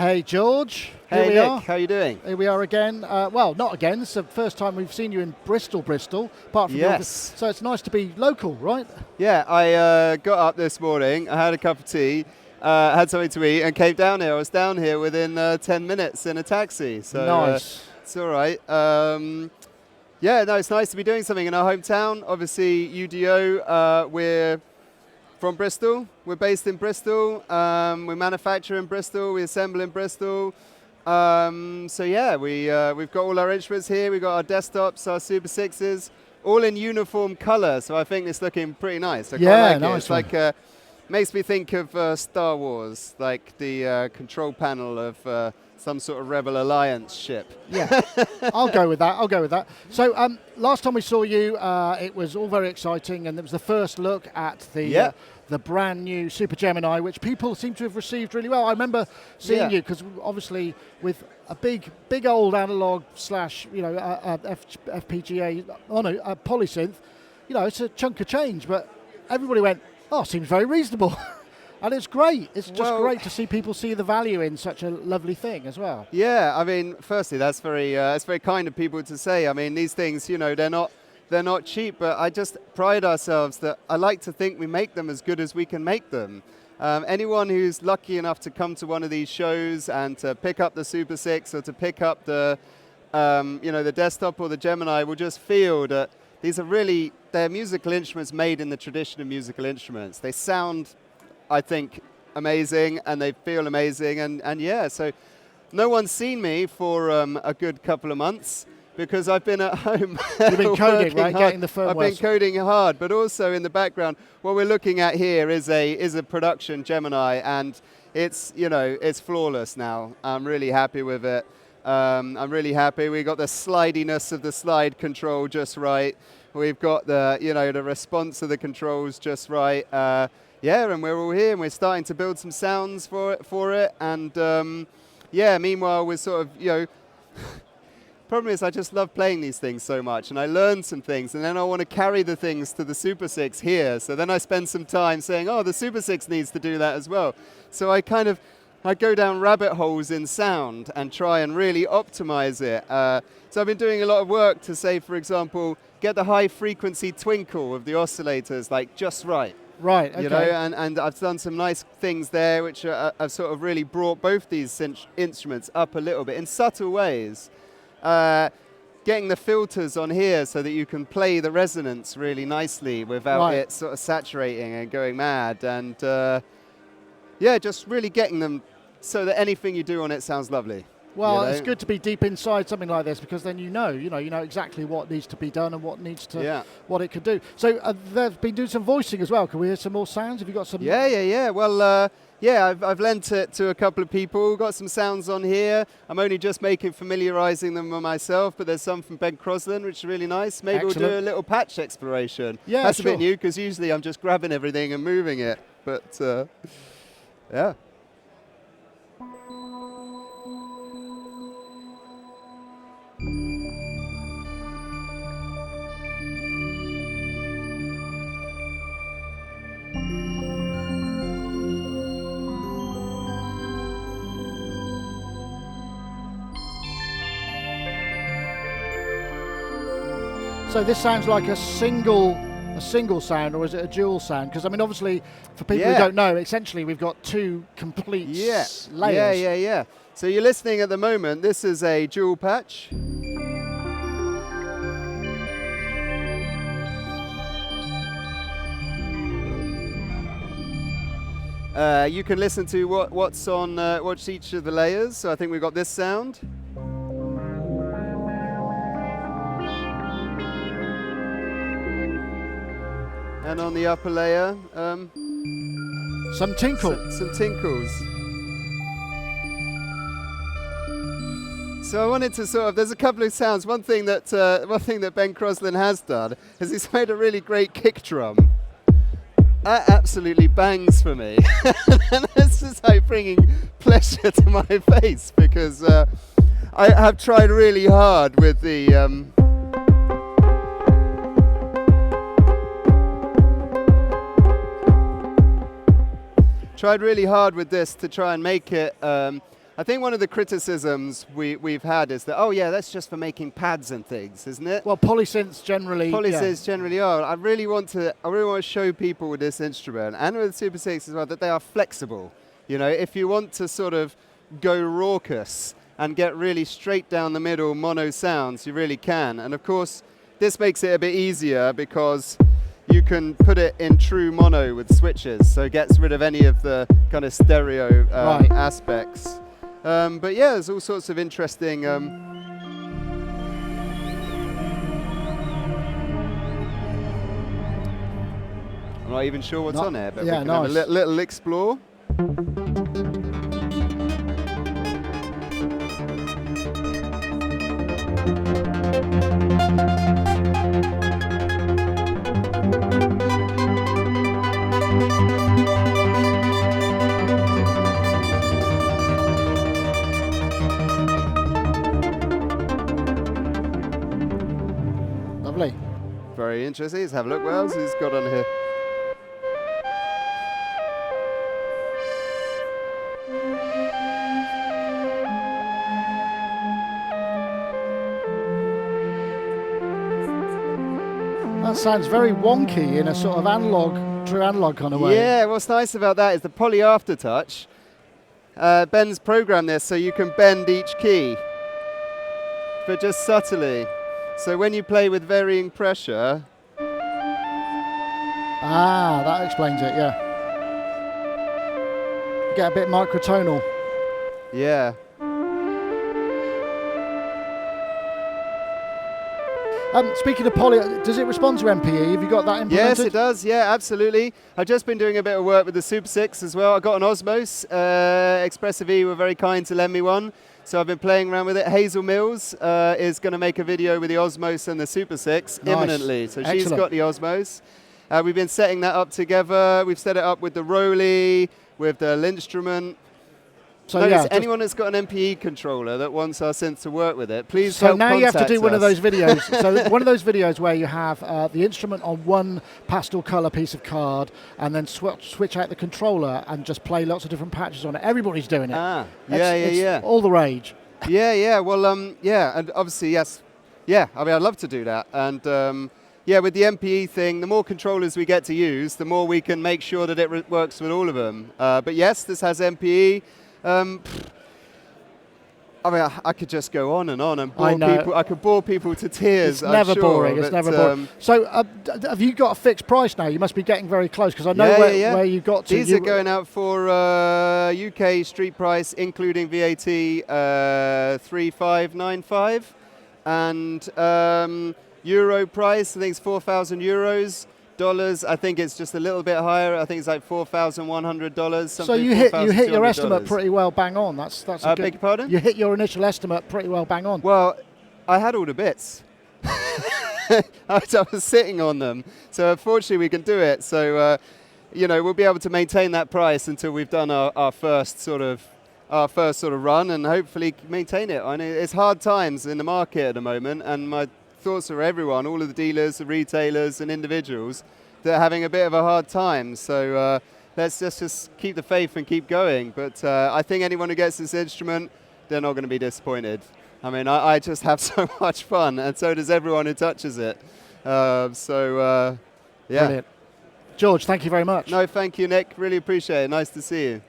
Hey George, Hey here we Nick, are. how you doing? Here we are again. Well, not again. It's the first time we've seen you in Bristol, apart from Yes. so it's nice to be local, right? Yeah, I got up this morning, I had a cup of tea, had something to eat, and came down here. I was down here within 10 minutes in a taxi, so Nice. it's all right. Yeah, no, it's nice to be doing something in our hometown. Obviously, UDO, we're from Bristol. We're based in Bristol. We manufacture in Bristol. We assemble in Bristol. So yeah, we've got all our instruments here. We've got our desktops, our Super 6s, all in uniform color. So I think it's looking pretty nice. I quite like nice. it. It's like makes me think of Star Wars, like the control panel of some sort of Rebel Alliance ship. Yeah, I'll go with that. So last time we saw you, it was all very exciting, and it was the first look at the brand new Super Gemini, which people seem to have received really well. I remember seeing you because obviously with a big old analog slash FPGA on a polysynth, it's a chunk of change, but everybody went, "Oh, seems very reasonable." And it's great. It's just great to see people see the value in such a lovely thing as well. Yeah, I mean, firstly, that's very kind of people to say. I mean, these things, they're not cheap, but I just pride ourselves that I like to think we make them as good as we can make them. Anyone who's lucky enough to come to one of these shows and to pick up the Super 6 or to pick up the, the desktop or the Gemini will just feel that these are they're musical instruments made in the tradition of musical instruments. They sound, I think, amazing, and they feel amazing, and yeah, so no one's seen me for a good couple of months because I've been at home. You've been coding, right? Getting the firmware. I've been coding hard, but also in the background, what we're looking at here is a production Gemini, and it's flawless now. I'm really happy with it. I'm really happy. We got the slidiness of the slide control just right. We've got the response of the controls just right. Yeah, and we're all here, and we're starting to build some sounds for it. And yeah, meanwhile, we're sort of, problem is I just love playing these things so much, and I learn some things, and then I want to carry the things to the Super 6 here. So then I spend some time saying, oh, the Super 6 needs to do that as well. So I go down rabbit holes in sound and try and really optimize it. So I've been doing a lot of work to say, for example, get the high frequency twinkle of the oscillators like just right. Right, okay. And I've done some nice things there which have sort of really brought both these instruments up a little bit in subtle ways. Getting the filters on here so that you can play the resonance really nicely without it sort of saturating and going mad. And yeah, just really getting them so that anything you do on it sounds lovely. Well, it's good to be deep inside something like this because then you know exactly what needs to be done and what it could do. So they've been doing some voicing as well. Can we hear some more sounds? Have you got some? Yeah. Well, yeah, I've lent it to a couple of people. Got some sounds on here. I'm only just familiarising them with myself, but there's some from Ben Crosland, which is really nice. Maybe we'll do a little patch exploration. Yeah, that's a bit new because usually I'm just grabbing everything and moving it. But yeah. So this sounds like a single sound, or is it a dual sound? Because I mean, obviously, for people who don't know, essentially we've got two complete layers. Yeah. So you're listening at the moment. This is a dual patch. You can listen to what's on what's each of the layers. So I think we've got this sound. And on the upper layer, some tinkle. Some tinkles. So I wanted to there's a couple of sounds. One thing that Ben Crosland has done is he's made a really great kick drum. That absolutely bangs for me. And this is like bringing pleasure to my face because I have tried really hard with the tried really hard with this to try and make it. I I think one of the criticisms we've had is that, oh yeah, that's just for making pads and things, isn't it? Well, polysynths generally. Polysynths generally are. I really want to show people with this instrument and with the Super 6 as well that they are flexible. You know, if you want to sort of go raucous and get really straight down the middle mono sounds, you really can. And of course, this makes it a bit easier because you can put it in true mono with switches, so it gets rid of any of the kind of stereo aspects. But yeah, there's all sorts of interesting. I'm not even sure what's on it, but we can have a little explore. Lovely. Very interesting. Let's have a look. What else has got on here? That sounds very wonky in a sort of true analog kind of way. Yeah, what's nice about that is the poly aftertouch. Ben's programmed this so you can bend each key, but just subtly. So when you play with varying pressure. Ah, that explains it, yeah. Get a bit microtonal. Yeah. Speaking of poly, does it respond to MPE? Have you got that implemented? Yes, it does. Yeah, absolutely. I've just been doing a bit of work with the Super 6 as well. I got an Osmos. Expressive E were very kind to lend me one. So I've been playing around with it. Hazel Mills is going to make a video with the Osmos and the Super 6 imminently. So she's got the Osmos. We've been setting that up together. We've set it up with the Roly, with the Lindstrument. So notice anyone that's got an MPE controller that wants our synth to work with it, please help contact us. So now you have to do one of those videos. So one of those videos where you have the instrument on one pastel color piece of card and then switch out the controller and just play lots of different patches on it. Everybody's doing it. Yeah. All the rage. Yeah. Well, yeah, and obviously, yes. Yeah, I mean, I'd love to do that. And yeah, with the MPE thing, the more controllers we get to use, the more we can make sure that it works with all of them. But yes, this has MPE. I mean, I could just go on and bore people. I could bore people to tears. It's never boring. It's never boring. So, have you got a fixed price now? You must be getting very close because I know where you got to. These are going out for UK street price, including VAT, 3,595, and euro price. I think it's 4,000 euros. Dollars, I think it's just a little bit higher. I think it's like $4,100. So you hit your estimate pretty well bang on. That's a good. Beg your pardon? You hit your initial estimate pretty well bang on. Well, I had all the bits. I was sitting on them. So unfortunately we can do it. So we'll be able to maintain that price until we've done our first sort of run and hopefully maintain it. I know it's hard times in the market at the moment, and my thoughts for everyone, all of the dealers, the retailers and individuals that are having a bit of a hard time. So let's just keep the faith and keep going. But I think anyone who gets this instrument, they're not going to be disappointed. I mean, I just have so much fun, and so does everyone who touches it. Yeah. Brilliant. George, thank you very much. No, thank you, Nick. Really appreciate it. Nice to see you.